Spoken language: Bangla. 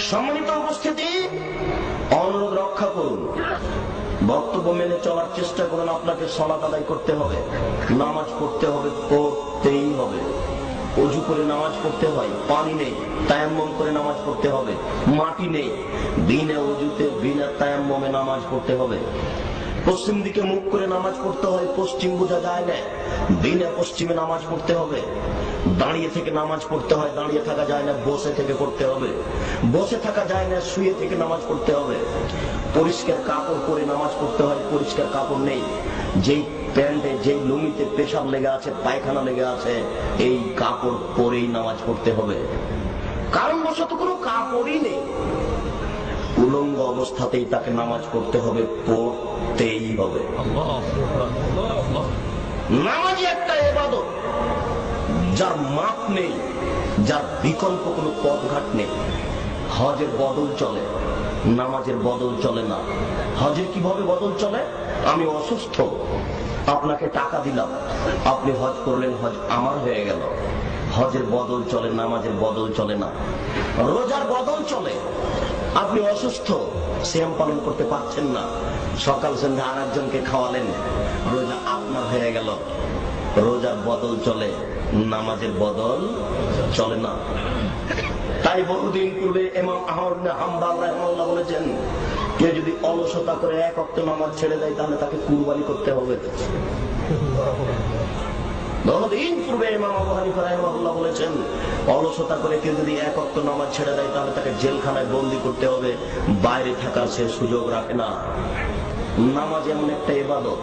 সম্মানিত উপস্থিতি, অনুরোধ রক্ষা করুন, বক্তব্য মেনে চলার চেষ্টা করুন। আপনাকে সালাত আদায় করতে হবে, নামাজ পড়তে হবে, পড়তেই হবে। অজু করে নামাজ পড়তে হয়, পানি নেই, তায়াম্মুম করে নামাজ পড়তে হবে। মাটি নেই, বিনা অজুতে বিনা তায়াম্মুমে নামাজ পড়তে হবে। পশ্চিম দিকে মুখ করে নামাজ পড়তে হয়, পশ্চিম বোঝা যায় না, বিনা পশ্চিমে নামাজ পড়তে হবে। দাঁড়িয়ে থেকে নামাজ পড়তে হয়, দাঁড়িয়ে থাকা যায় না, বসে থেকে পড়তে হবে। বসে থাকা যায় না, শুয়ে থেকে নামাজ পড়তে হবে। পরিষ্কার কাপড় পরে নামাজ পড়তে হয়, পরিষ্কার কাপড় নেই। যেই প্যান্টে যেই লুঙ্গিতে পেশাব লেগে আছে, পায়খানা লেগে আছে, এই কাপড় পরেই নামাজ পড়তে হবে। কারণবশত কোনো কাপড়ই নেই, উলঙ্গ অবস্থাতেই তাকে নামাজ পড়তে হবে, পড়তেই হবে। নামাজই একটা ইবাদত যার মাপ নেই, যার বিকল্প কোনো পথঘাট নেই। হজের বদল চলে, নামাজের বদল চলে না। হজের কিভাবে বদল চলে? আমি অসুস্থ, আপনাকে টাকা দিলাম, আপনি হজ করলেন, হজ আমার হয়ে গেল। হজের বদল চলে, নামাজের বদল চলে না। রোজার বদল চলে, আপনি অসুস্থ, সিয়াম পালন করতে পারছেন না, সকাল সন্ধ্যা আর একজনকে খাওয়ালেন, রোজা আপনার হয়ে গেল। রোজার বদল চলে, নামাজের বদল চলে না। তাই বহুদিন পূর্বে ইমাম আহমদ ইবনে হাম্বল রাহিমাহুল্লাহ বলেছেন, কেউ যদি অলসতা করে এক ওয়াক্ত নামাজ ছেড়ে দেয় তাহলে তাকে কুরবানি করতে হবে। বহুদিন পূর্বে ইমাম আবু হানিফা রাহিমাহুল্লাহ বলেছেন, অলসতা করে কেউ যদি এক ওয়াক্ত নামাজ ছেড়ে দেয় তাহলে তাকে জেলখানায় বন্দী করতে হবে, বাইরে থাকার সে সুযোগ রাখে না। নামাজ এমন একটা ইবাদত,